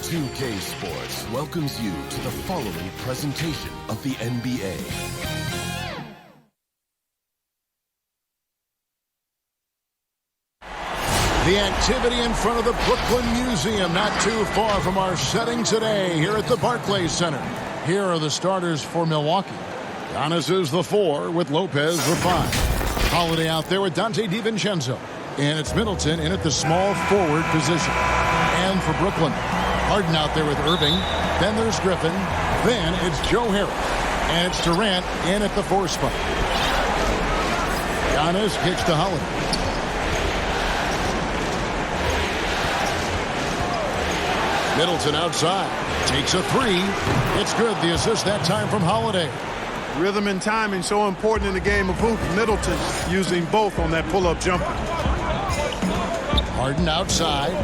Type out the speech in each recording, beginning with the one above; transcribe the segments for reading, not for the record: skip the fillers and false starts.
2K Sports welcomes you to the following presentation of the NBA. The activity in front of the Brooklyn Museum, not too far from our setting today here at the Barclays Center. Here are the starters for Milwaukee. Giannis is the 4 with Lopez the 5. Holiday out there with Dante DiVincenzo. And it's Middleton in at the small forward position. And for Brooklyn, Harden out there with Irving. Then there's Griffin. Then it's Joe Harris. And it's Durant in at the 4 spot. Giannis kicks to Holiday. Middleton outside. Takes a 3. It's good. The assist that time from Holiday. Rhythm and timing so important in the game of hoop. Middleton using both on that pull-up jumper. Harden outside.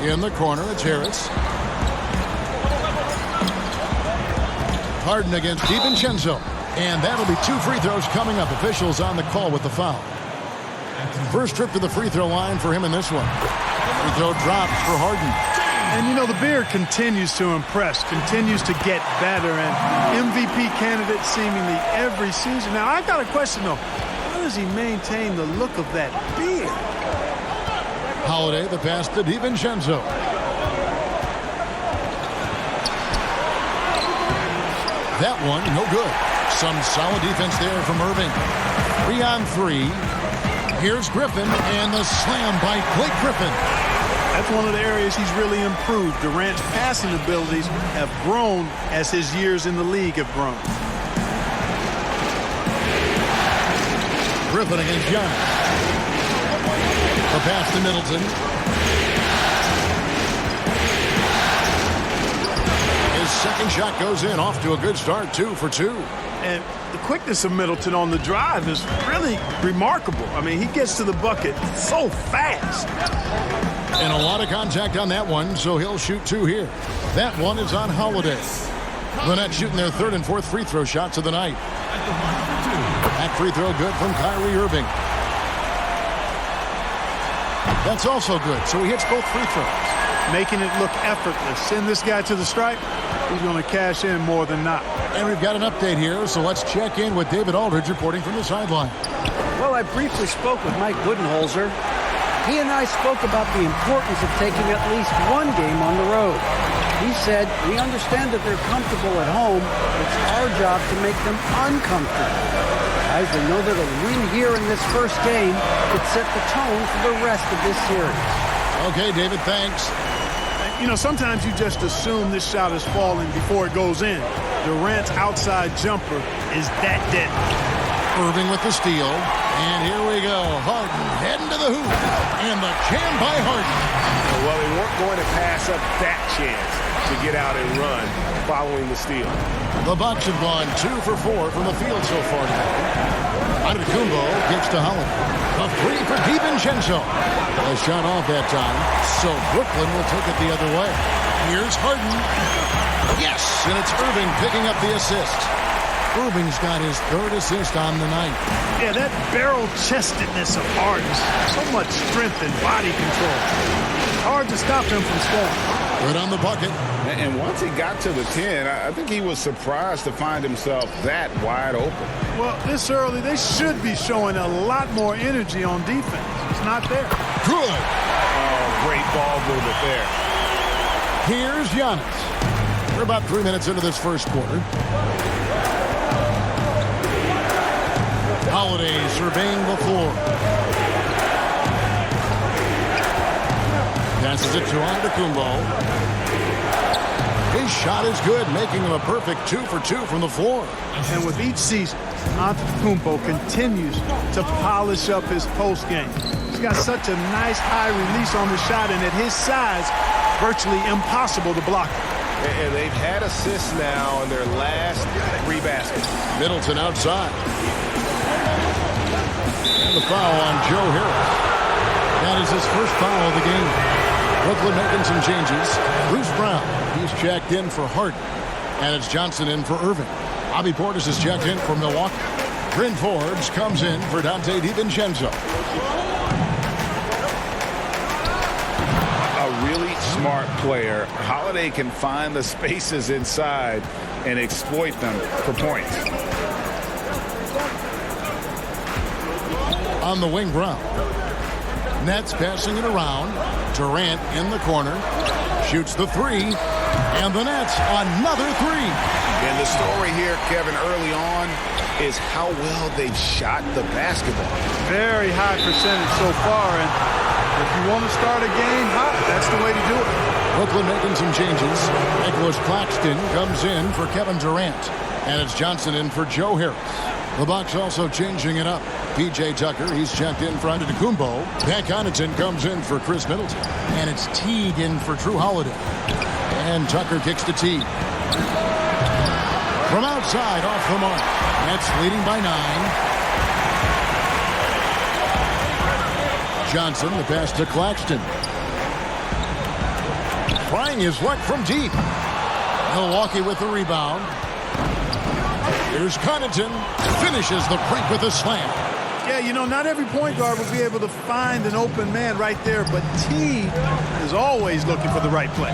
In the corner, it's Harris. Harden against DiVincenzo. And that'll be 2 free throws coming up. Officials on the call with the foul. First trip to the free throw line for him in this one. Free throw drops for Harden. And, you know, the beard continues to impress, continues to get better, and MVP candidate seemingly every season. Now, I got a question, though. How does he maintain the look of that beard? Holiday, the pass to DiVincenzo. That one, no good. Some solid defense there from Irving. 3 on 3. Here's Griffin, and the slam by Blake Griffin. That's one of the areas he's really improved. Durant's passing abilities have grown as his years in the league have grown. Griffin against Giannis. The pass to Middleton. His second shot goes in, off to a good start, 2 for 2. And the quickness of Middleton on the drive is really remarkable. I mean, he gets to the bucket so fast. And a lot of contact on that one, so he'll shoot 2 here. That one is on Holiday. The Nets shooting their 3rd and 4th free throw shots of the night. That free throw good from Kyrie Irving. That's also good, so he hits both free throws. Making it look effortless. Send this guy to the stripe, he's going to cash in more than not. And we've got an update here, so let's check in with David Aldridge reporting from the sideline. Well, I briefly spoke with Mike Budenholzer. He and I spoke about the importance of taking at least one game on the road. He said, we understand that they're comfortable at home. It's our job to make them uncomfortable. Guys, we know that a win here in this first game could set the tone for the rest of this series. Okay, David, thanks. You know, sometimes you just assume this shot is falling before it goes in. Durant's outside jumper is that deadly. Irving with the steal. And here we go. Harden heading to the hoop. And the jam by Harden. Well, they weren't going to pass up that chance to get out and run following the steal. The Bucks have gone 2 for 4 from the field so far today. Antetokounmpo kicks to Holiday. A 3 for DiVincenzo. A shot off that time. So Brooklyn will take it the other way. Here's Harden. Yes, and it's Irving picking up the assist. Irving's got his 3rd assist on the night. Yeah, that barrel-chestedness of Harden. So much strength and body control. Hard to stop him from scoring. Good on the bucket. And once he got to the 10, I think he was surprised to find himself that wide open. Well, this early, they should be showing a lot more energy on defense. It's not there. Good. Oh, great ball movement there. Here's Giannis. We're about 3 minutes into this first quarter. Holiday surveying the floor. Passes it to Antetokounmpo. His shot is good, making him a perfect 2 for 2 from the floor. And with each season, Antetokounmpo continues to polish up his post game. He's got such a nice high release on the shot, and at his size, virtually impossible to block it. And they've had assists now on their last 3 baskets. Middleton outside. And the foul on Joe Harris. That is his first foul of the game. Brooklyn making some changes. Bruce Brown, he's checked in for Harden. And it's Johnson in for Irving. Bobby Portis is checked in for Milwaukee. Bryn Forbes comes in for Dante DiVincenzo. A really smart player. Holiday can find the spaces inside and exploit them for points. On the wing, Brown. Nets passing it around. Durant in the corner. Shoots the three. And the Nets, another three. And the story here, Kevin, early on is how well they've shot the basketball. Very high percentage so far. And if you want to start a game hot, that's the way to do it. Brooklyn making some changes. Nicholas Claxton comes in for Kevin Durant. And it's Johnson in for Joe Harris. The Bucks also changing it up. P.J. Tucker, he's checked in for Antetokounmpo. Pat Connaughton comes in for Chris Middleton. And it's Teague in for Drew Holiday. And Tucker kicks to Teague. From outside, off the mark. Nets leading by 9. Johnson, the pass to Claxton. Trying his luck from deep. Milwaukee with the rebound. Here's Connaughton. Finishes the break with a slam. Yeah, you know, not every point guard will be able to find an open man right there, but Teague is always looking for the right play.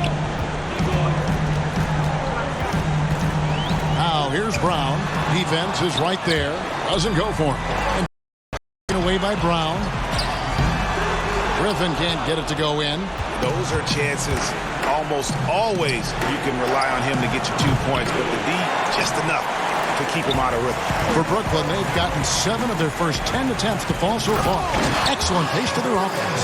Now here's Brown. Defense is right there. Doesn't go for him. And away by Brown. Griffin can't get it to go in. Those are chances almost always you can rely on him to get you 2 points, but the D just enough to keep him out of rhythm. For Brooklyn, they've gotten 7 of their first 10 attempts to fall so far. An excellent pace to their offense.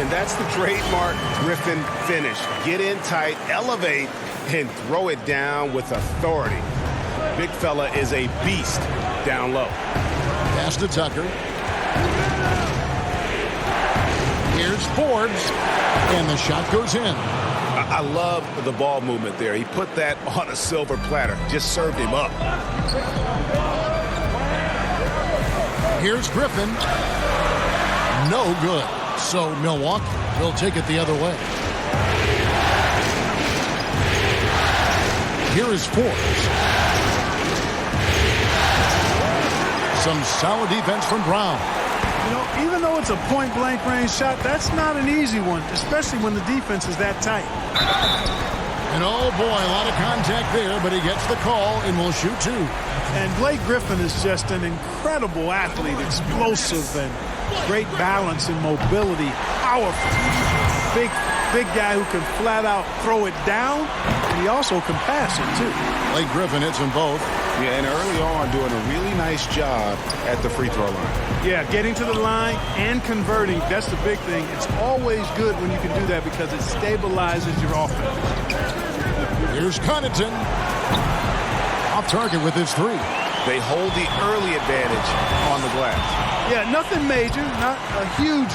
And that's the trademark Griffin finish. Get in tight, elevate, and throw it down with authority. Big fella is a beast down low. Pass to Tucker. Here's Forbes. And the shot goes in. I love the ball movement there. He put that on a silver platter. Just served him up. Here's Griffin. No good. So Milwaukee will take it the other way. Here is Forbes. Some solid defense from Brown. You know, even though it's a point-blank range shot, that's not an easy one, especially when the defense is that tight. And oh boy, a lot of contact there, but he gets the call and will shoot 2. And Blake Griffin is just an incredible athlete, explosive and great balance and mobility, powerful. Big guy who can flat out throw it down, and he also can pass it too. Blake Griffin hits them both. Yeah, and early on doing a really nice job at the free throw line. Yeah, getting to the line and converting, that's the big thing. It's always good when you can do that because it stabilizes your offense. Here's Connaughton. Off target with his 3. They hold the early advantage on the glass. Yeah, nothing major, not a huge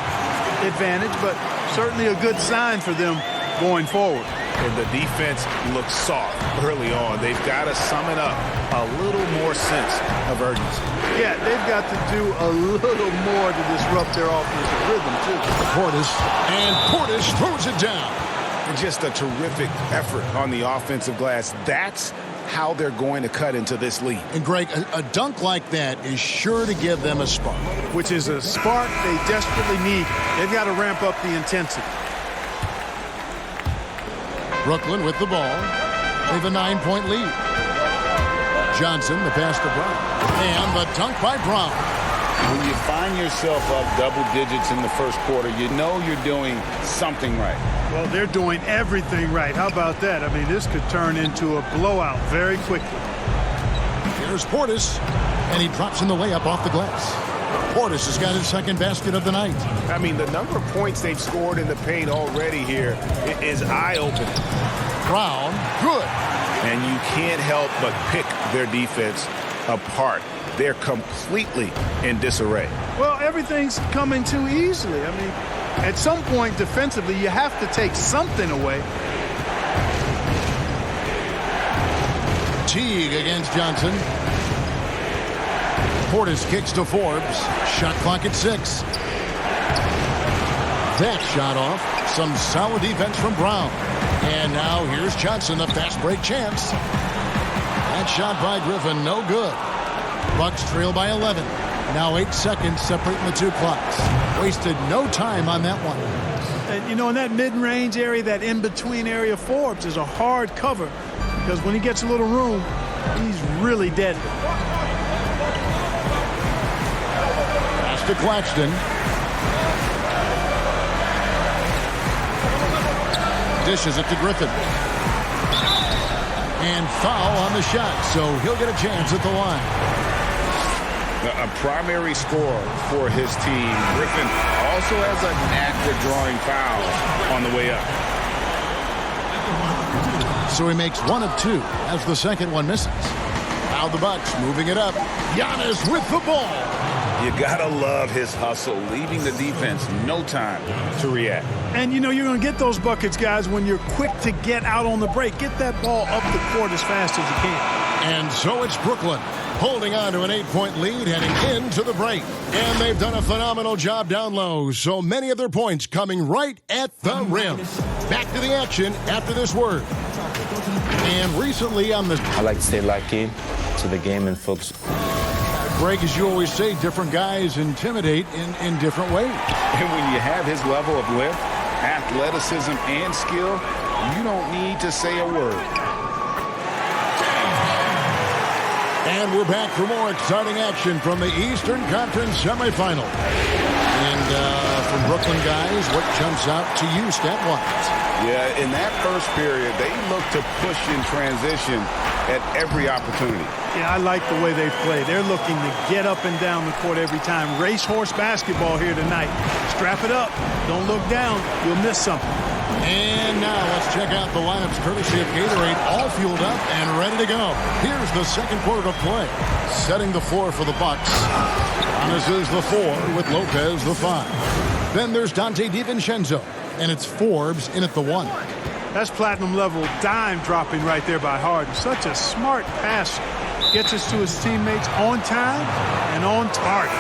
advantage, but certainly a good sign for them going forward. And the defense looks soft early on. They've got to sum it up a little more sense of urgency. Yeah, they've got to do a little more to disrupt their offensive rhythm, too. Portis throws it down. And just a terrific effort on the offensive glass. That's how they're going to cut into this lead. And Greg, a dunk like that is sure to give them a spark. Which is a spark they desperately need. They've got to ramp up the intensity. Brooklyn with the ball. They have a 9-point lead. Johnson, the pass to Brown. And the dunk by Brown. When you find yourself up double digits in the first quarter, you know you're doing something right. Well, they're doing everything right. How about that? I mean, this could turn into a blowout very quickly. Here's Portis. And he drops in the layup off the glass. Portis has got his second basket of the night. I mean, the number of points they've scored in the paint already here is eye-opening. Brown, good. And you can't help but pick their defense apart. They're completely in disarray. Well, everything's coming too easily. I mean, at some point defensively, you have to take something away. Teague against Johnson. Portis kicks to Forbes. Shot clock at 6. That shot off. Some solid defense from Brown. And now here's Johnson, a fast break chance. That shot by Griffin, no good. Bucks trail by 11. Now 8 seconds separating the two clocks. Wasted no time on that one. And, you know, in that mid-range area, that in-between area, Forbes is a hard cover because when he gets a little room, he's really deadly. Pass to Claxton. Dishes it to Griffin. And foul on the shot, so he'll get a chance at the line. A primary scorer for his team. Griffin also has a knack for drawing fouls on the way up. So he makes 1 of 2 as the second one misses. Now the Bucks moving it up. Giannis with the ball. You gotta love his hustle, leaving the defense no time to react. And, you know, you're going to get those buckets, guys, when you're quick to get out on the break. Get that ball up the court as fast as you can. And so it's Brooklyn holding on to an 8-point lead heading into the break. And they've done a phenomenal job down low. So many of their points coming right at the rim. Back to the action after this word. And recently on the... I like to stay locked in to the game and focus. Greg, as you always say, different guys intimidate in different ways. And when you have his level of lift, athleticism, and skill, you don't need to say a word. And we're back for more exciting action from the Eastern Conference semifinal. And from Brooklyn guys, what jumps out to you stat-wise? Yeah, in that first period, they look to push in transition at every opportunity. Yeah, I like the way they play. They're looking to get up and down the court every time. Racehorse basketball here tonight. Strap it up. Don't look down. You'll miss something. And now let's check out the lineups courtesy of Gatorade, all fueled up and ready to go. Here's the second quarter of play. Setting the floor for the Bucks. Giannis is the 4 with Lopez the 5. Then there's Dante DiVincenzo, and it's Forbes in at the 1. That's platinum level dime dropping right there by Harden. Such a smart passer. Gets us to his teammates on time and on target.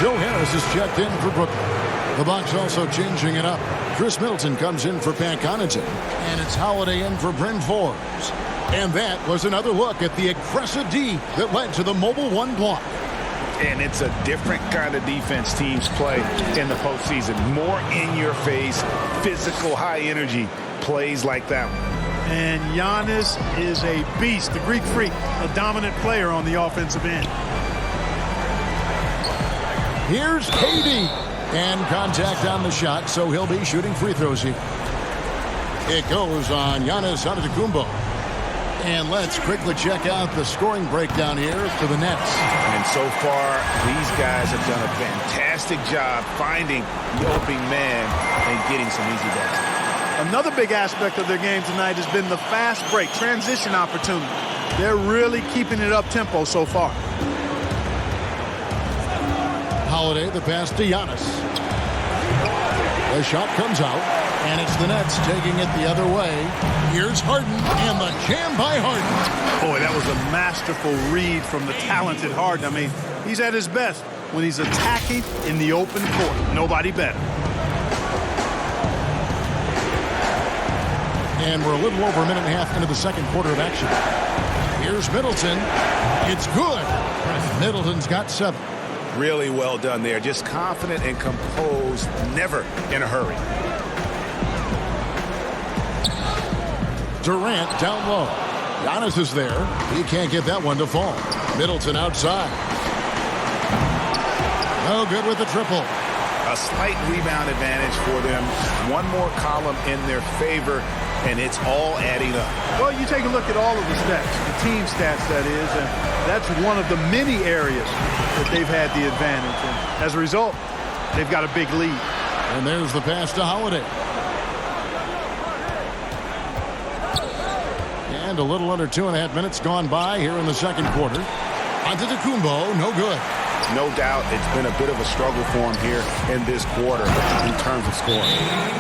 Joe Harris is checked in for Brooklyn. The Bucks also changing it up. Chris Middleton comes in for Pat Connaughton. And it's Holiday in for Bryn Forbes. And that was another look at the aggressive D that led to the mobile 1 block. And it's a different kind of defense teams play in the postseason. More in-your-face, physical, high-energy plays like that one. And Giannis is a beast, the Greek freak, a dominant player on the offensive end. Here's KD. And contact on the shot, so he'll be shooting free throws here. It goes on Giannis Antetokounmpo. And let's quickly check out the scoring breakdown here for the Nets. And so far, these guys have done a fantastic job finding the opening man and getting some easy baskets. Another big aspect of their game tonight has been the fast break, transition opportunity. They're really keeping it up-tempo so far. Holiday, the pass to Giannis. The shot comes out, and it's the Nets taking it the other way. Here's Harden, and the jam by Harden. Boy, that was a masterful read from the talented Harden. I mean, he's at his best when he's attacking in the open court. Nobody better. And we're a little over a minute and a half into the second quarter of action. Here's Middleton. It's good. Middleton's got 7. Really well done there. Just confident and composed, never in a hurry. Durant down low. Giannis is there. He can't get that one to fall. Middleton outside. No good with the triple. A slight rebound advantage for them. One more column in their favor, and it's all adding up. Well, you take a look at all of the stats, the team stats, that is, and that's one of the many areas that they've had the advantage. And as a result, they've got a big lead. And there's the pass to Holiday. And a little under 2.5 minutes gone by here in the second quarter. Antetokounmpo, no good. No doubt it's been a bit of a struggle for him here in this quarter in terms of scoring.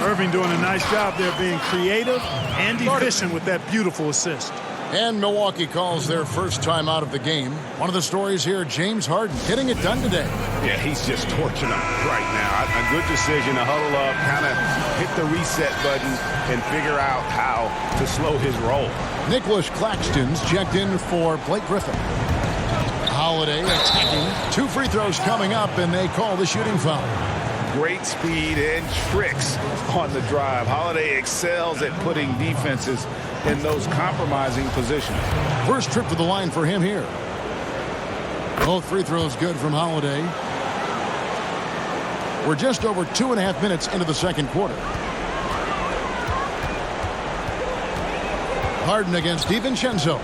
Irving doing a nice job there being creative and efficient with that beautiful assist. And Milwaukee calls their first time out of the game. One of the stories here, James Harden getting it done today. Yeah, he's just torching them right now. A good decision to huddle up, kind of hit the reset button and figure out how to slow his roll. Nicholas Claxton's checked in for Blake Griffin. Holiday attacking. 2 free throws coming up, and they call the shooting foul. Great speed and tricks on the drive. Holiday excels at putting defenses in those compromising positions. First trip to the line for him here. Both free throws good from Holiday. We're just over 2.5 minutes into the second quarter. Harden against DiVincenzo.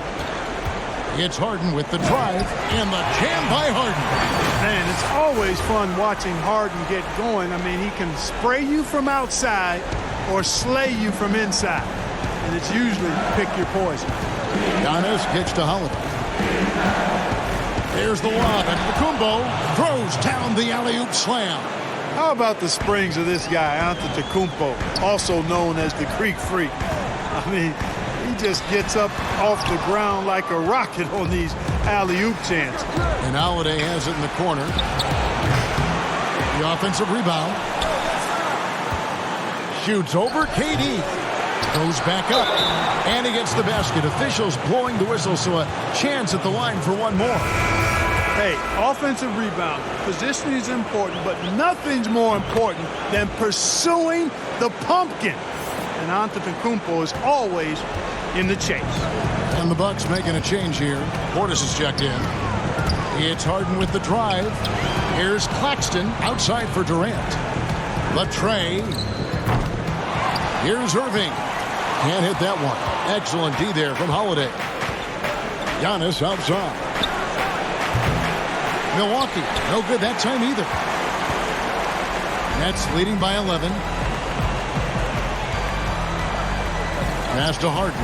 It's Harden with the drive and the jam by Harden. Man, it's always fun watching Harden get going. I mean, he can spray you from outside or slay you from inside. And it's usually pick your poison. Giannis kicks to Holiday. There's the lob, and Antetokounmpo throws down the alley-oop slam. How about the springs of this guy, Antetokounmpo, also known as the Greek Freak? I mean, he just gets up off the ground like a rocket on these alley-oop chances. And Holiday has it in the corner. The offensive rebound. Shoots over KD. Goes back up. And he gets the basket. Officials blowing the whistle, so a chance at the line for one more. Hey, offensive rebound. Positioning is important, but nothing's more important than pursuing the pumpkin. And Antetokounmpo is always in the chase. And the Bucks making a change here. Portis is checked in. It's Harden with the drive. Here's Claxton outside for Durant. Latrey. Here's Irving. Can't hit that one. Excellent D there from Holiday. Giannis outside. Milwaukee, no good that time either. Nets leading by 11. Pass to Harden.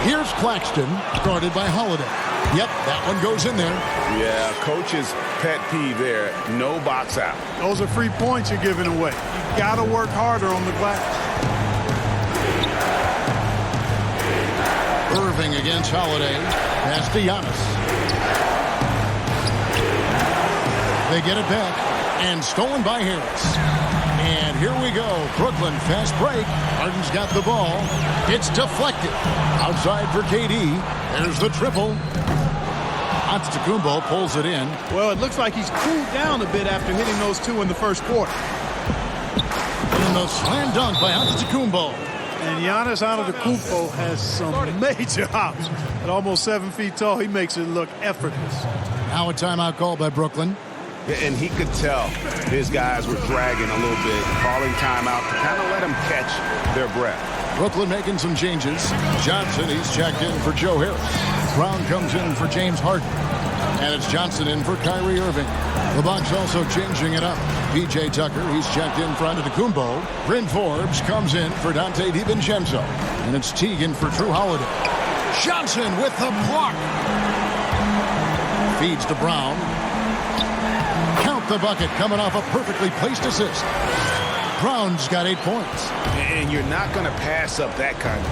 Here's Claxton, guarded by Holiday. Yep, that one goes in there. Yeah, coach's pet peeve there. No box out. Those are free points you're giving away. You got to work harder on the glass. Irving against Holiday. Pass to Giannis. They get it back. And stolen by Harris. And here we go. Brooklyn fast break. Harden's got the ball. It's deflected. Outside for KD. There's the triple. Antetokounmpo pulls it in. Well, it looks like he's cooled down a bit after hitting those 2 in the first quarter. And the slam dunk by Antetokounmpo. And Giannis Antetokounmpo has some major hops. At almost 7 feet tall, he makes it look effortless. Now a timeout call by Brooklyn. And he could tell his guys were dragging a little bit, calling timeout to kind of let them catch their breath. Brooklyn making some changes. Johnson, he's checked in for Joe Harris. Brown comes in for James Harden. And it's Johnson in for Kyrie Irving. The Bucks also changing it up. P.J. Tucker, he's checked in for Antetokounmpo. Bryn Forbes comes in for Dante DiVincenzo. And it's Teagan for Drew Holiday. Johnson with the block. Feeds to Brown. Count the bucket coming off a perfectly placed assist. Brown's got 8 points. And you're not going to pass up that kind of...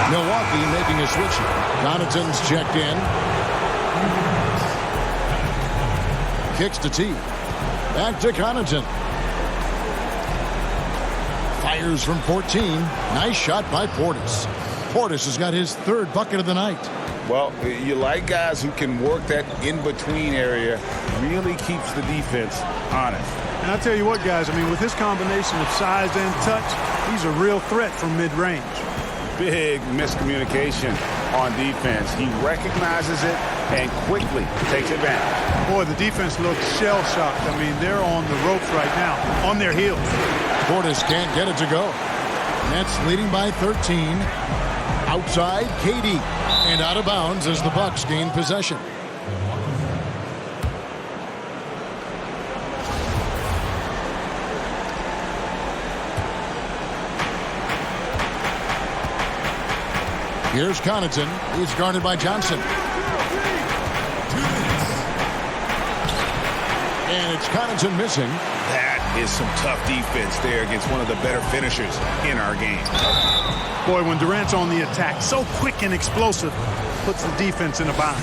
Milwaukee making a switch here. Connaughton's checked in. Kicks to T. Back to Connaughton. Fires from 14. Nice shot by Portis. Portis has got his 3rd bucket of the night. Well, you like guys who can work that in-between area. Really keeps the defense honest. And I'll tell you what, guys, I mean, with his combination of size and touch, he's a real threat from mid-range. Big miscommunication on defense. He recognizes it and quickly takes advantage. Boy, the defense looks shell-shocked. I mean, they're on the ropes right now, on their heels. Portis can't get it to go. Nets leading by 13. Outside, KD. And out of bounds as the Bucks gain possession. Here's Connaughton. He's guarded by Johnson. And it's Connaughton missing. That is some tough defense there against one of the better finishers in our game. Boy, when Durant's on the attack, so quick and explosive, puts the defense in a bind.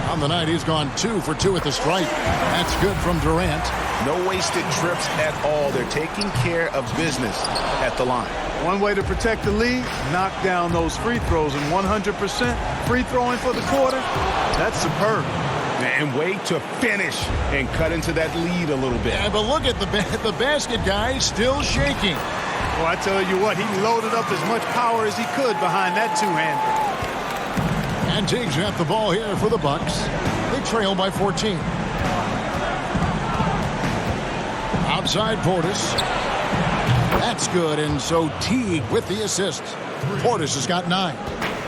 On the night, he's gone 2 for 2 at the stripe. That's good from Durant. No wasted trips at all. They're taking care of business at the line. One way to protect the lead, knock down those free throws, and 100% free throwing for the quarter, that's superb. And way to finish and cut into that lead a little bit. Yeah, but look at the basket guy still shaking. Well, I tell you what, he loaded up as much power as he could behind that two-hander. And Teague's got the ball here for the Bucks. They trail by 14. Outside Portis. That's good, and so Teague with the assist. Portis has got 9.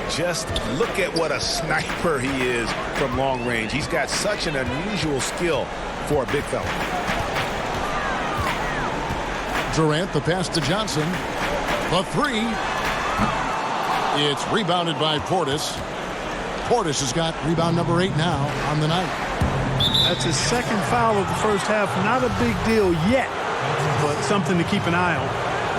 Just look at what a sniper he is from long range. He's got such an unusual skill for a big fella. Durant, the pass to Johnson. The 3. It's rebounded by Portis. Portis has got rebound number 8 now on the night. That's his second foul of the first half. Not a big deal yet, but something to keep an eye on.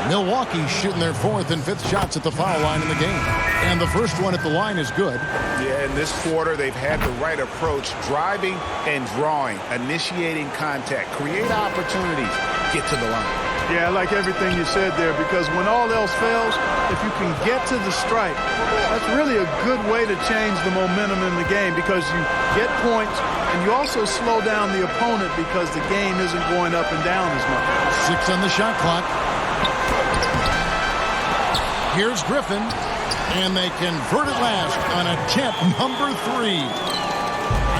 Milwaukee shooting their 4th and 5th shots at the foul line in the game. And the first one at the line is good. Yeah, in this quarter, they've had the right approach, driving and drawing, initiating contact, create opportunities, get to the line. Yeah, I like everything you said there, because when all else fails, if you can get to the stripe, that's really a good way to change the momentum in the game, because you get points and you also slow down the opponent because the game isn't going up and down as much. 6 on the shot clock. Here's Griffin, and they convert it last on attempt number 3.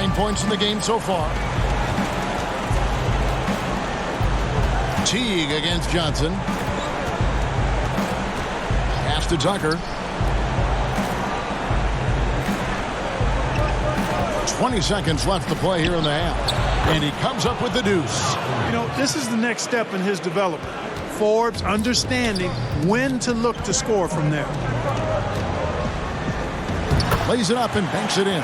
9 points in the game so far. Teague against Johnson. Pass to Tucker. 20 seconds left to play here in the half. And he comes up with the deuce. You know, this is the next step in his development. Forbes understanding when to look to score from there. Lays it up and banks it in.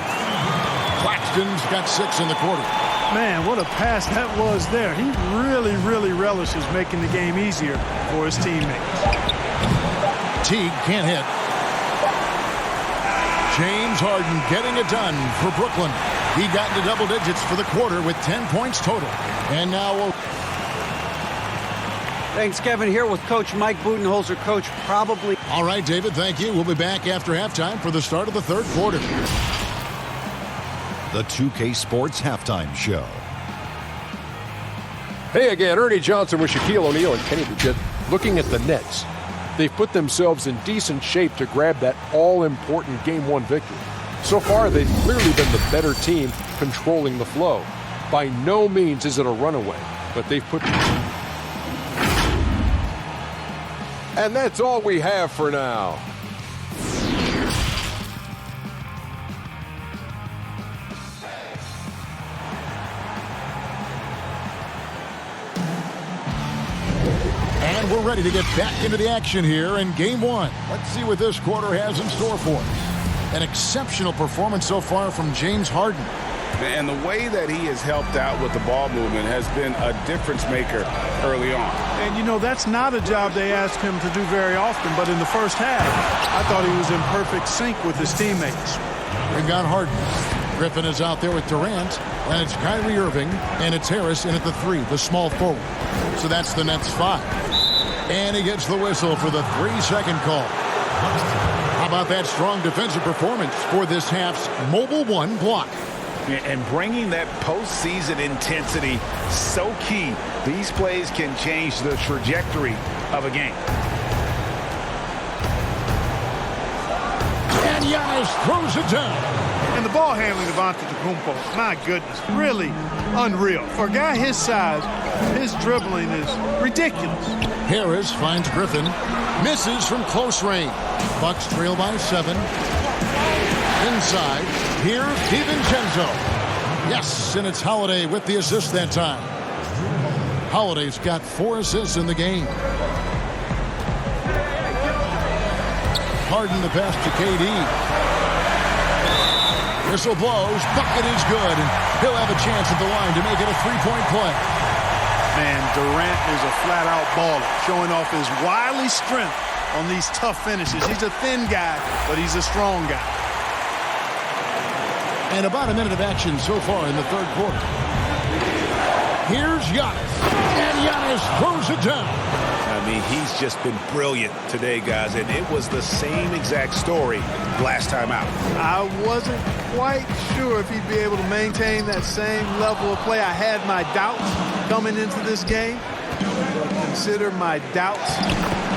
Claxton's got 6 in the quarter. Man, what a pass that was there. He really, really relishes making the game easier for his teammates. Teague can't hit. James Harden getting it done for Brooklyn. He got into double digits for the quarter with 10 points total. And now we'll... Thanks, Kevin. Here with Coach Mike Budenholzer. Coach, probably... All right, David, thank you. We'll be back after halftime for the start of the third quarter. The 2K Sports Halftime Show. Hey again, Ernie Johnson with Shaquille O'Neal and Kenny Bridget. Looking at the Nets, they've put themselves in decent shape to grab that all-important Game 1 victory. So far, they've clearly been the better team controlling the flow. By no means is it a runaway, but they've put... And that's all we have for now. And we're ready to get back into the action here in Game 1. Let's see what this quarter has in store for us. An exceptional performance so far from James Harden. And the way that he has helped out with the ball movement has been a difference maker early on. And, you know, that's not a job they asked him to do very often, but in the first half, I thought he was in perfect sync with his teammates. We've got Harden. Griffin is out there with Durant, and it's Kyrie Irving, and it's Harris in at the 3, the small forward. So that's the Nets 5. And he gets the whistle for the 3-second call. How about that strong defensive performance for this half's Mobile 1 block? And bringing that postseason intensity, so key. These plays can change the trajectory of a game. And Giannis throws it down. And the ball handling of Antetokounmpo, my goodness, really unreal. For a guy his size, his dribbling is ridiculous. Harris finds Griffin, misses from close range. Bucks trail by 7. Inside, here's DiVincenzo. Yes, and it's Holiday with the assist that time. Holiday's got 4 assists in the game. Harden the pass to KD. Whistle blows, bucket is good, and he'll have a chance at the line to make it a 3-point play. Man, Durant is a flat-out baller, showing off his wily strength on these tough finishes. He's a thin guy, but he's a strong guy. And about a minute of action so far in the third quarter. Here's Giannis. And Giannis throws it down. I mean, he's just been brilliant today, guys. And it was the same exact story last time out. I wasn't quite sure if he'd be able to maintain that same level of play. I had my doubts coming into this game. But consider my doubts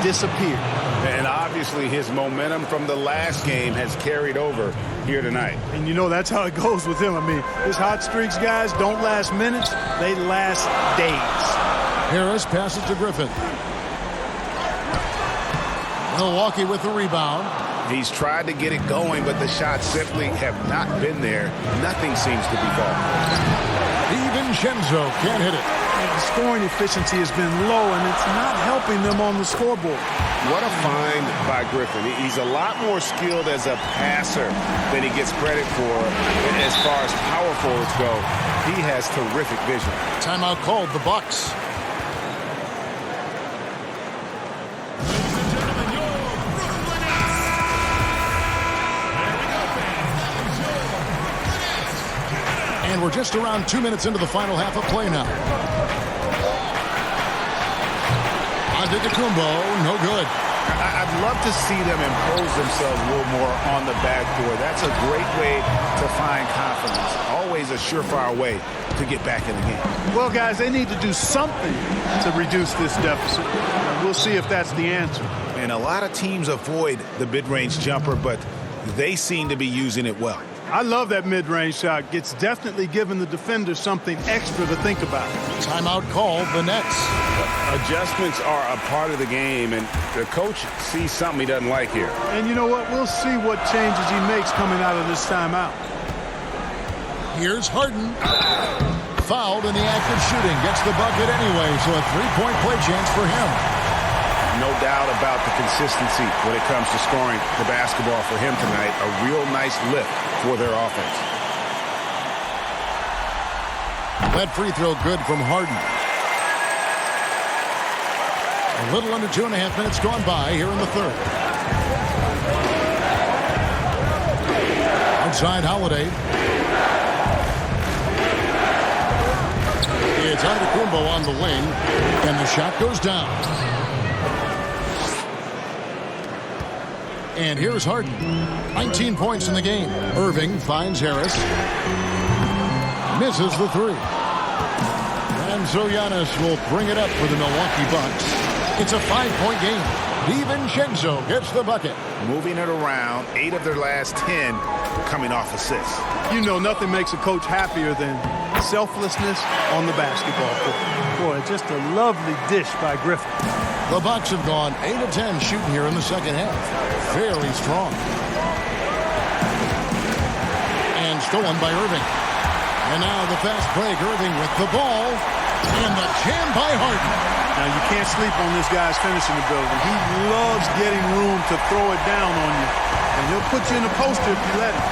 disappeared. And obviously his momentum from the last game has carried over here tonight. And you know that's how it goes with him. I mean, his hot streaks, guys, don't last minutes. They last days. Harris passes to Griffin. Milwaukee with the rebound. He's tried to get it going, but the shots simply have not been there. Nothing seems to be falling. DiVincenzo can't hit it. The scoring efficiency has been low, and it's not helping them on the scoreboard. What a find by Griffin. He's a lot more skilled as a passer than he gets credit for. As far as power forwards go, he has terrific vision. Timeout called, the Bucks. And we're just around 2 minutes into the final half of play now. Antetokounmpo, no good. I'd love to see them impose themselves a little more on the backboard. That's a great way to find confidence. Always a surefire way to get back in the game. Well, guys, they need to do something to reduce this deficit. We'll see if that's the answer. And a lot of teams avoid the mid-range jumper, but they seem to be using it well. I love that mid-range shot. It's definitely giving the defender something extra to think about. Timeout called, the Nets. Adjustments are a part of the game, and the coach sees something he doesn't like here. And you know what? We'll see what changes he makes coming out of this timeout. Here's Harden. Fouled in the act of shooting. Gets the bucket anyway, so a three-point play chance for him. No doubt about the consistency when it comes to scoring the basketball for him tonight. A real nice lift for their offense. That free throw good from Harden. A little under 2.5 minutes gone by here in the third. Outside Holiday. It's Antetokounmpo on the wing, and the shot goes down. And here's Harden. 19 points in the game. Irving finds Harris. Misses the three. And so Giannis will bring it up for the Milwaukee Bucks. It's a 5-point game. DiVincenzo gets the bucket. Moving it around, 8 of their last 10 coming off assists. You know, nothing makes a coach happier than selflessness on the basketball court. Boy, just a lovely dish by Griffin. The Bucks have gone 8 of 10 shooting here in the second half. Fairly strong. And stolen by Irving. And now the fast break. Irving with the ball. And the jam by Harden. Now, you can't sleep on this guy's finishing ability. He loves getting room to throw it down on you. And he'll put you in a poster if you let him.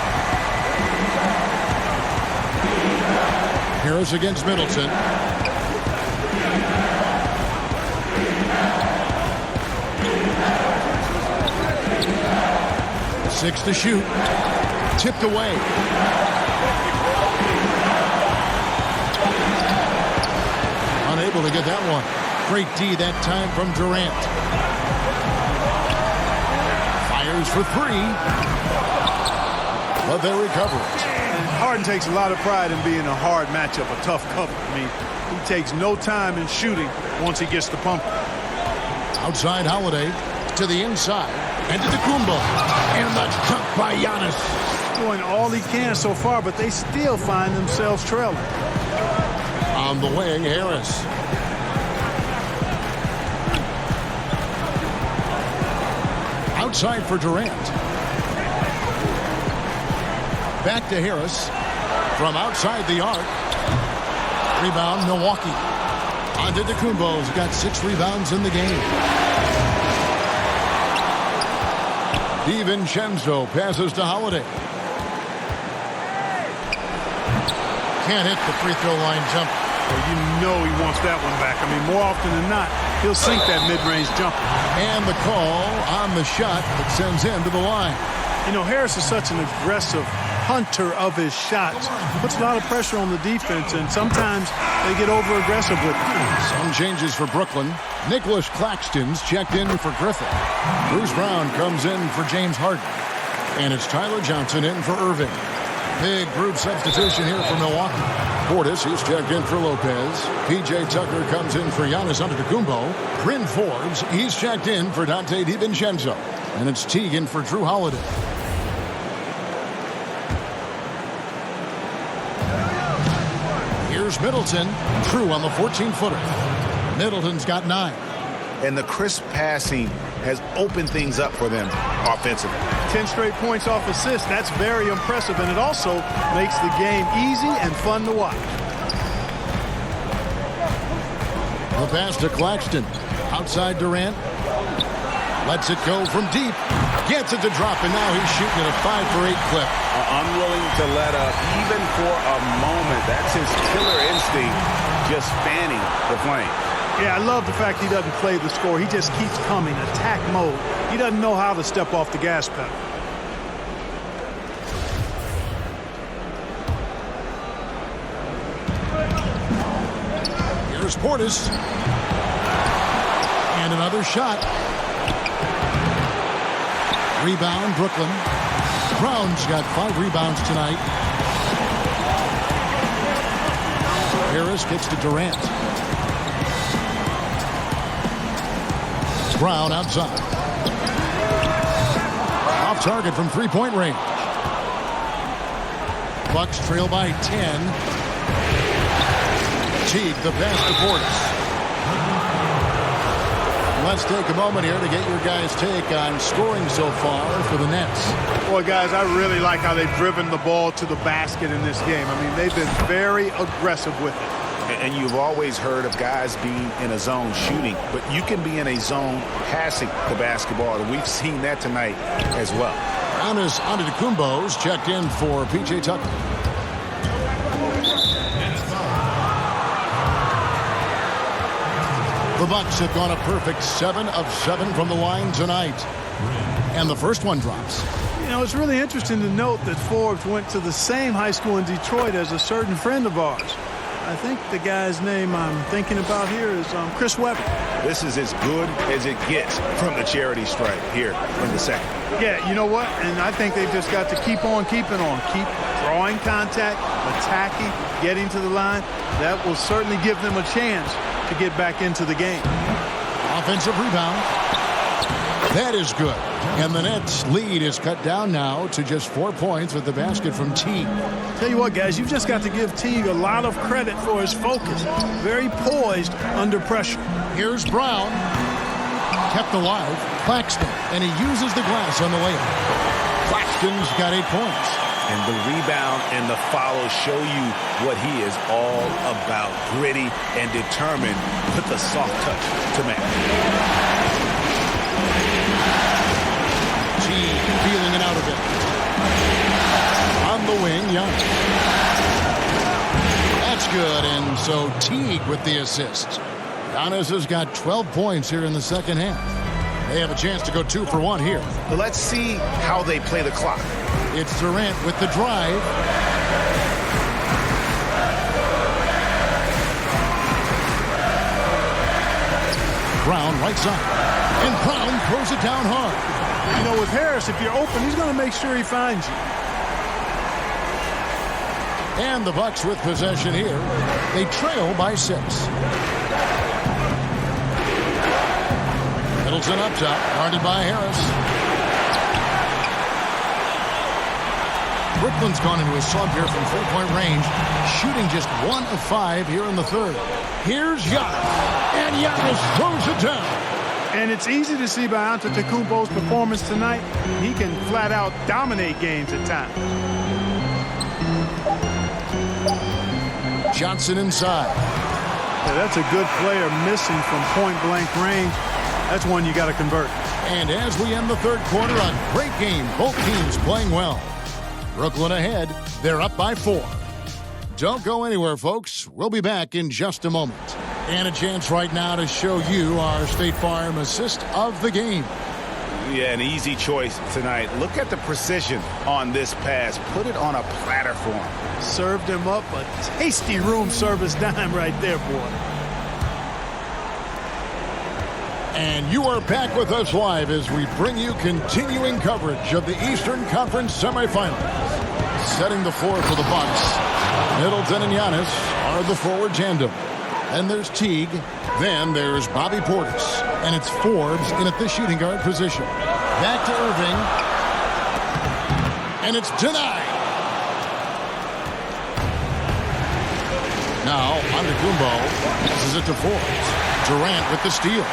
Harris against Middleton. Six to shoot. Tipped away. Unable to get that one. Great D that time from Durant. Fires for three. But they recover it. Harden takes a lot of pride in being a hard matchup, a tough cover. I mean, he takes no time in shooting once he gets the pump. Outside Holiday to the inside. And to Antetokounmpo. And the dunk by Giannis. Doing all he can so far, but they still find themselves trailing. On the wing, Harris. Outside for Durant. Back to Harris. From outside the arc. Rebound, Milwaukee. Antetokounmpo's got 6 rebounds in the game. DiVincenzo passes to Holiday. Can't hit the free throw line jumper. Well, you know he wants that one back. I mean, more often than not, he'll sink that mid-range jumper. And the call on the shot that sends him to the line. You know, Harris is such an aggressive hunter of his shots. Puts a lot of pressure on the defense, and sometimes they get over-aggressive with it. Some changes for Brooklyn. Nicholas Claxton's checked in for Griffin. Bruce Brown comes in for James Harden. And it's Tyler Johnson in for Irving. Big group substitution here for Milwaukee. Portis, he's checked in for Lopez. P.J. Tucker comes in for Giannis Antetokounmpo. Bryn Forbes, he's checked in for Dante DiVincenzo. And it's Teague for Drew Holiday. Here's Middleton. Drew on the 14-footer. Middleton's got 9. And the crisp passing has opened things up for them offensively. 10 straight points off assists. That's very impressive, and it also makes the game easy and fun to watch. The pass to Claxton. Outside Durant. Lets it go from deep. Gets it to drop, and now he's shooting at a 5-for-8 clip. Unwilling to let up, even for a moment. That's his killer instinct, just fanning the flame. Yeah, I love the fact he doesn't play the score. He just keeps coming, attack mode. He doesn't know how to step off the gas pedal. Here's Portis. And another shot. Rebound, Brooklyn. Brown's got 5 rebounds tonight. Harris kicks to Durant. Brown outside. Off target from three-point range. Bucks trail by 10. Teague, the pass to Portis. Let's take a moment here to get your guys' take on scoring so far for the Nets. Boy, guys, I really like how they've driven the ball to the basket in this game. I mean, they've been very aggressive with it. And you've always heard of guys being in a zone shooting, but you can be in a zone passing the basketball, and we've seen that tonight as well. Giannis Antetokounmpo's checked in for P.J. Tucker. The Bucks have gone a perfect 7 of 7 from the line tonight. And the first one drops. You know, it's really interesting to note that Forbes went to the same high school in Detroit as a certain friend of ours. I think the guy's name I'm thinking about here is Chris Webber. This is as good as it gets from the charity stripe here in the second. Yeah, you know what? And I think they've just got to keep on keeping on. Keep drawing contact, attacking, getting to the line. That will certainly give them a chance to get back into the game. Offensive rebound. That is good. And the Nets' lead is cut down now to just 4 points with the basket from Teague. Tell you what, guys, you've just got to give Teague a lot of credit for his focus. Very poised under pressure. Here's Brown. Kept alive. Claxton. And he uses the glass on the layup. Claxton's got 8 points. And the rebound and the follow show you what he is all about. Gritty and determined with the soft touch to match. Teague feeling it out of it. On the wing, Giannis. That's good, and so Teague with the assist. Giannis has got 12 points here in the second half. They have a chance to go 2 for 1 here. But let's see how they play the clock. It's Durant with the drive. Brown right side. And Brown throws it down hard. You know, with Harris, if you're open, he's going to make sure he finds you. And the Bucks with possession here. They trail by 6. Middleton up top, guarded by Harris. Brooklyn's gone into a slump here from 3-point range, shooting just 1 of 5 here in the third. Here's Giannis, and Giannis throws it down. And it's easy to see by Antetokounmpo's performance tonight. He can flat out dominate games at times. Johnson inside. Yeah, that's a good player missing from point-blank range. That's one you got to convert. And as we end the third quarter, a great game. Both teams playing well. Brooklyn ahead. They're up by 4. Don't go anywhere, folks. We'll be back in just a moment. And a chance right now to show you our State Farm assist of the game. Yeah, an easy choice tonight. Look at the precision on this pass. Put it on a platter for him. Served him up a tasty room service dime right there, boy. And you are back with us live as we bring you continuing coverage of the Eastern Conference semifinals. Setting the floor for the Bucks, Middleton and Giannis are the forward tandem. Then there's Teague. Then there's Bobby Portis. And it's Forbes in at the shooting guard position. Back to Irving. And it's denied. Now, Antetokounmpo passes it to Forbes. Durant with the steal.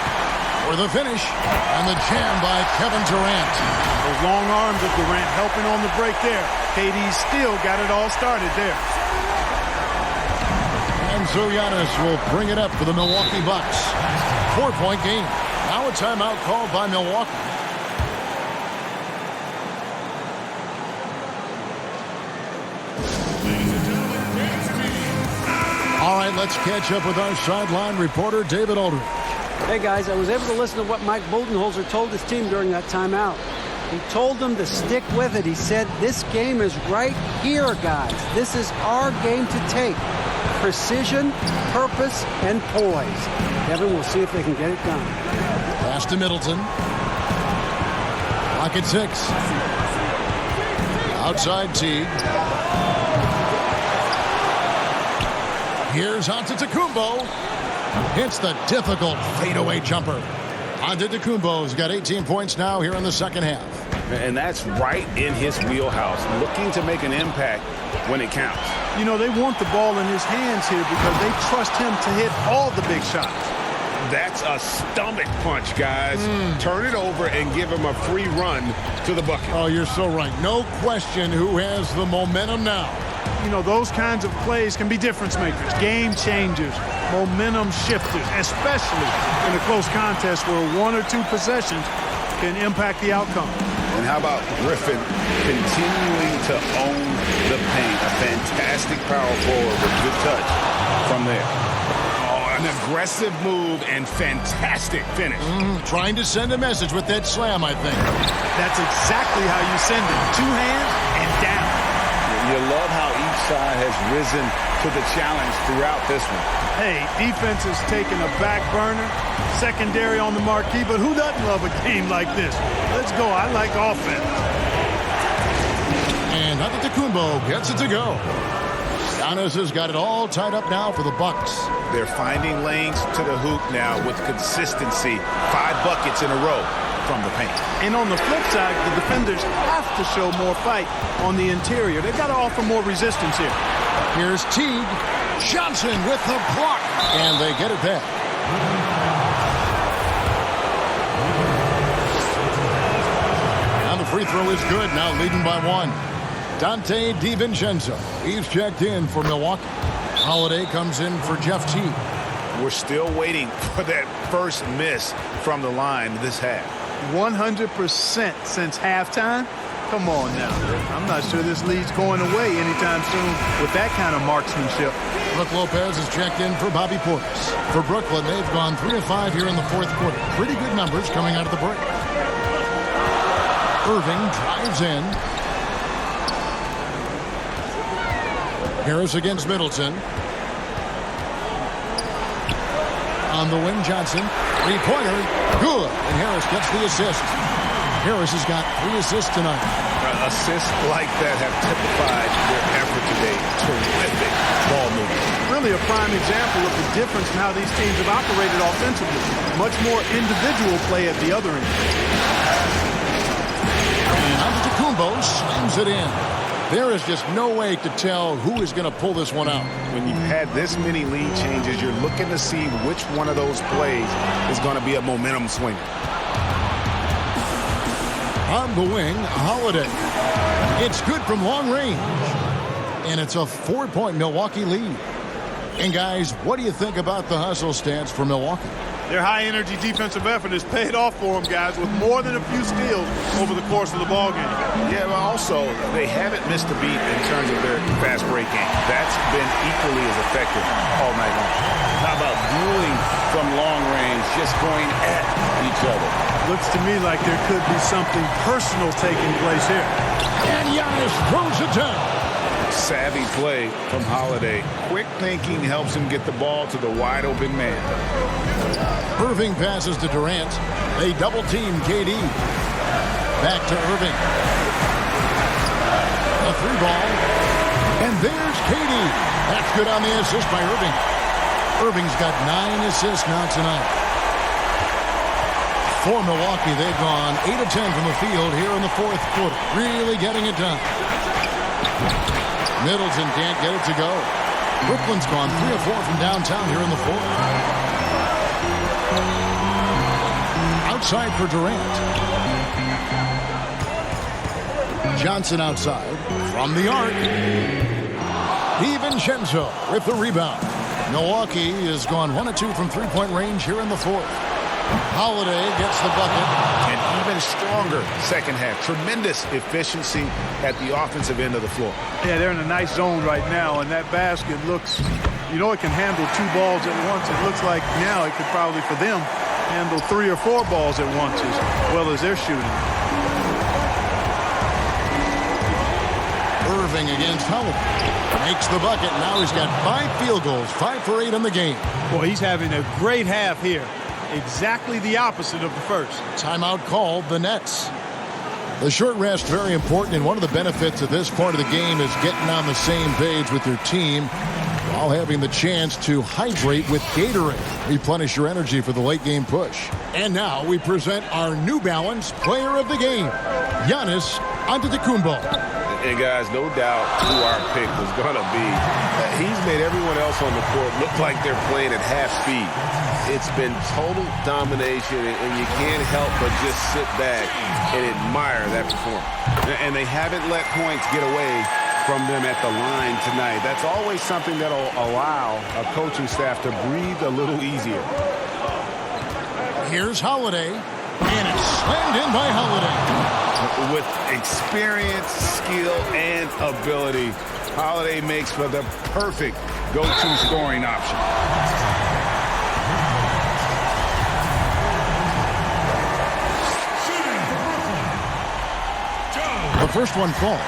For the finish. And the jam by Kevin Durant. Those long arms of Durant helping on the break there. KD still got it all started there. And so Giannis will bring it up for the Milwaukee Bucks. 4-point game. Now a timeout called by Milwaukee. All right, let's catch up with our sideline reporter, David Aldridge. Hey, guys, I was able to listen to what Mike Budenholzer told his team during that timeout. He told them to stick with it. He said, this game is right here, guys. This is our game to take. Precision, purpose, and poise. Kevin, we'll see if they can get it done. Pass to Middleton. Clock at 6. Outside Teague. Here's Antetokounmpo. Hits the difficult fadeaway jumper. Antetokounmpo's got 18 points now here in the second half. And that's right in his wheelhouse, looking to make an impact when it counts. You know, they want the ball in his hands here because they trust him to hit all the big shots. That's a stomach punch, guys. Turn it over and give him a free run to the bucket. Oh, you're so right. No question who has the momentum now. You know, those kinds of plays can be difference makers, game changers, momentum shifters, especially in a close contest where 1 or 2 possessions can impact the outcome. And how about Griffin continuing to own the paint? A fantastic power forward with good touch from there. Oh, an aggressive move and fantastic finish. Trying to send a message with that slam, I think. That's exactly how you send it. 2 hands and down. You love how each side has risen to the challenge throughout this one. Hey, defense is taking a back burner, secondary on the marquee, but who doesn't love a game like this? Let's go. I like offense. And Antetokounmpo gets it to go. Giannis has got it all tied up now for the Bucks. They're finding lanes to the hoop now with consistency. 5 buckets in a row from the paint. And on the flip side, the defenders have to show more fight on the interior. They've got to offer more resistance here. Here's Teague. Johnson with the block. And they get it back. And the free throw is good. Now leading by 1. Dante DiVincenzo. He's checked in for Milwaukee. Holiday comes in for Jeff Teague. We're still waiting for that first miss from the line this half. 100% since halftime? Come on now. I'm not sure this lead's going away anytime soon with that kind of marksmanship. Brook Lopez is checked in for Bobby Portis. For Brooklyn, they've gone 3 of 5 here in the 4th quarter. Pretty good numbers coming out of the break. Irving drives in. Harris against Middleton. On the wing, Johnson. 3-pointer. Good. And Harris gets the assist. Harris has got 3 assists tonight. Assists like that have typified their effort today. Terrific ball movement. Really a prime example of the difference in how these teams have operated offensively. Much more individual play at the other end. And Antetokounmpo slams it in. There is just no way to tell who is going to pull this one out. When you've had this many lead changes, you're looking to see which one of those plays is going to be a momentum swinger. On the wing, Holiday. It's good from long range. And it's a 4-point Milwaukee lead. And guys, what do you think about the hustle stance for Milwaukee? Their high-energy defensive effort has paid off for them, guys, with more than a few steals over the course of the ballgame. Yeah, but also, they haven't missed a beat in terms of their fast break game. That's been equally as effective all night long. How about dueling from long range, just going at each other. Looks to me like there could be something personal taking place here. And Giannis throws it down. Savvy play from Holiday. Quick thinking helps him get the ball to the wide open man. Irving passes to Durant. They double team KD. Back to Irving. A three ball. And there's KD. That's good on the assist by Irving. Irving's got 9 assists now tonight. For Milwaukee, they've gone 8 of 10 from the field here in the fourth quarter. Really getting it done. Middleton can't get it to go. Brooklyn's gone 3 of 4 from downtown here in the fourth. Outside for Durant. Johnson outside. From the arc. DiVincenzo with the rebound. Milwaukee has gone 1 of 2 from three-point range here in the fourth. Holiday gets the bucket. And even stronger second half. Tremendous efficiency at the offensive end of the floor. Yeah, they're in a nice zone right now, and that basket looks, you know, it can handle 2 balls at once. It looks like now it could probably, for them, handle 3 or 4 balls at once as well as they're shooting. Irving against Holiday. Makes the bucket. Now he's got 5 field goals, 5 for 8 in the game. Boy, he's having a great half here. Exactly the opposite of the first. Timeout called the Nets. The short rest, very important, and one of the benefits of this part of the game is getting on the same page with your team while having the chance to hydrate with Gatorade. Replenish your energy for the late game push. And now we present our New Balance player of the game, Giannis Antetokounmpo. And guys, no doubt who our pick was going to be. He's made everyone else on the court look like they're playing at half speed. It's been total domination, and you can't help but just sit back and admire that performance. And they haven't let points get away from them at the line tonight. That's always something that'll allow a coaching staff to breathe a little easier. Here's Holiday, and it's slammed in by Holiday. With experience, skill, and ability, Holiday makes for the perfect go-to scoring option. The first one falls.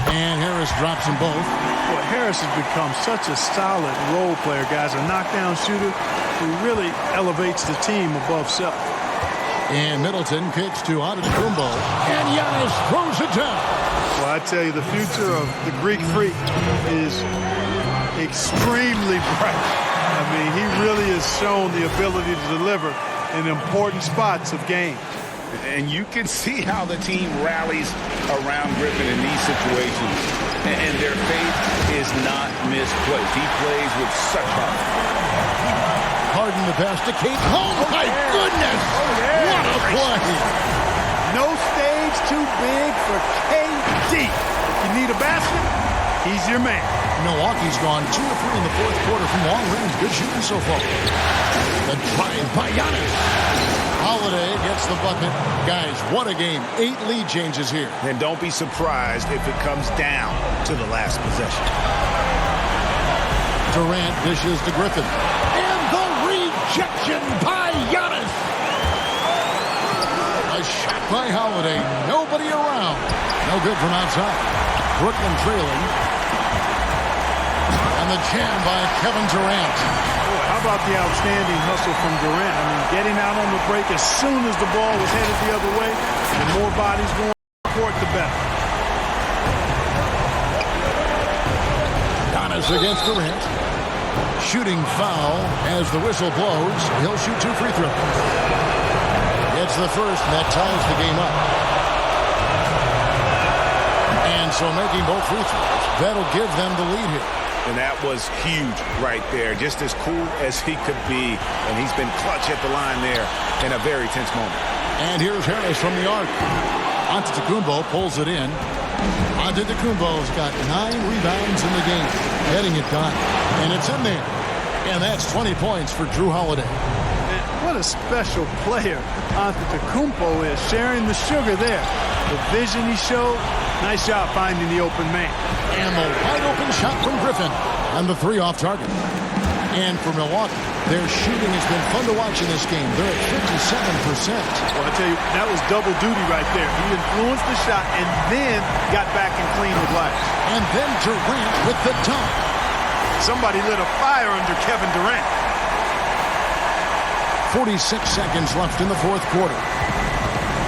And Harris drops them both. Well, Harris has become such a solid role player, guys. A knockdown shooter who really elevates the team above self. And Middleton kicks to Antetokounmpo. And Giannis throws it down. Well, I tell you, the future of the Greek Freak is extremely bright. I mean, he really has shown the ability to deliver in important spots of games. And you can see how the team rallies around Griffin in these situations. And their faith is not misplaced. He plays with such heart. Harden the pass to Kate. Oh, my goodness! What a play! No stage too big for KD. If you need a basket, he's your man. Milwaukee's gone 2 of 3 in the fourth quarter from long range. Good shooting so far. The drive by Giannis. Holiday gets the bucket. Guys, what a game. 8 lead changes here. And don't be surprised if it comes down to the last possession. Durant dishes to Griffin. And the rejection by Giannis. A shot by Holiday. Nobody around. No good from outside. Brooklyn trailing. And the jam by Kevin Durant. Boy, how about the outstanding hustle from Durant? I mean, getting out on the break as soon as the ball was headed the other way. The more bodies going to the court, the better. Giannis against Durant. Shooting foul as the whistle blows. He'll shoot 2 free throws. Gets the first, and that ties the game up. And so making both free throws, that'll give them the lead here. And that was huge right there. Just as cool as he could be. And he's been clutch at the line there in a very tense moment. And here's Harris from the arc. Antetokounmpo pulls it in. Antetokounmpo's got 9 rebounds in the game. Getting it done. And it's in there. And that's 20 points for Jrue Holiday. And what a special player Antetokounmpo is. Sharing the sugar there. The vision he showed. Nice job finding the open man. And the wide open shot from Griffin. And the 3 off target. And for Milwaukee, their shooting has been fun to watch in this game. They're at 57%. Well, I tell you, that was double duty right there. He influenced the shot and then got back and clean with life. And then Durant with the dunk. Somebody lit a fire under Kevin Durant. 46 seconds left in the fourth quarter.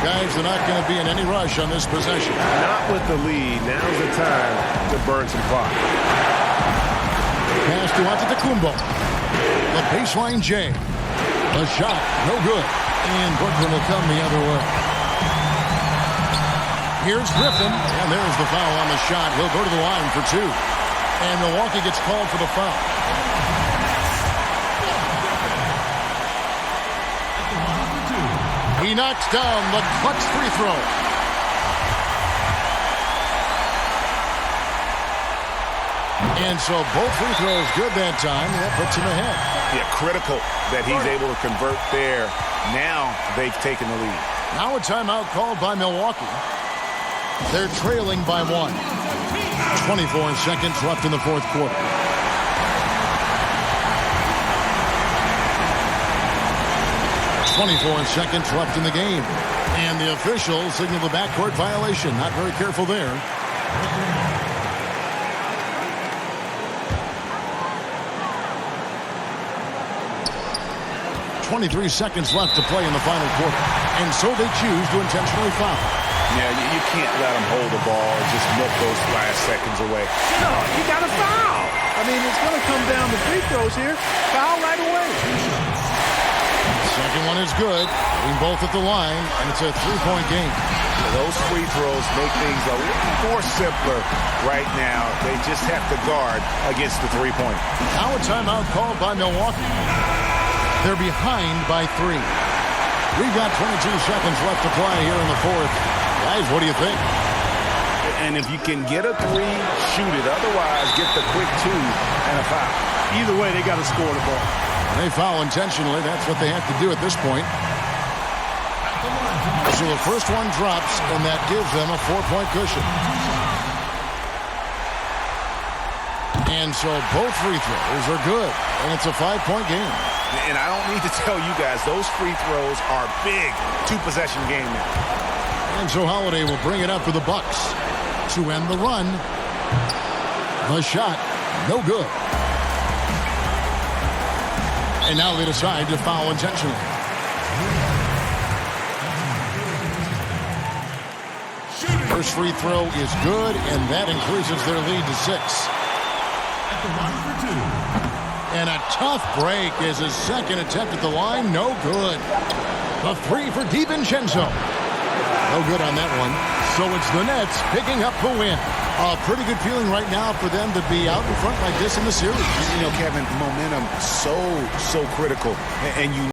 Guys, they're not going to be in any rush on this possession. Not with the lead. Now's the time to burn some clock. Pass to Antetokounmpo. The baseline J. The shot, no good. And Brooklyn will come the other way. Here's Griffin. And there's the foul on the shot. He'll go to the line for two. And Milwaukee gets called for the foul. He knocks down the clutch free throw. And so both free throws good that time. That puts him ahead. Yeah, critical that he's able to convert there. Now they've taken the lead. Now a timeout called by Milwaukee. They're trailing by one. 24 seconds left in the fourth quarter. Seconds left in the game. And the officials signal the backcourt violation. Not very careful there. .23 seconds left to play in the final quarter. And so they choose to intentionally foul. Yeah, you can't let them hold the ball and just milk those last seconds away. No, you got to foul. I mean, it's going to come down to free throws here. Foul right away. Second one is good. Getting both at the line, and it's a three-point game. Those free throws make things a little more simpler right now. They just have to guard against the three-point. Now a timeout called by Milwaukee. They're behind by 3. We've got 22 seconds left to play here in the fourth. Guys, what do you think? And if you can get a 3, shoot it. Otherwise, get the quick 2 and a foul. Either way, they got to score the ball. They foul intentionally. That's what they have to do at this point. So the first one drops, and that gives them a 4-point cushion. And so both free throws are good, and it's a 5-point game. And I don't need to tell you guys, those free throws are big. 2-possession game now. And so Holiday will bring it up for the Bucks to end the run. The shot, no good. And now they decide to foul intentionally. First free throw is good, and that increases their lead to 6. And a tough break is his second attempt at the line. No good. The 3 for DiVincenzo. No good on that one. So it's the Nets picking up the win. A pretty good feeling right now for them to be out in front like this in the series. You know, Kevin, momentum so critical. And you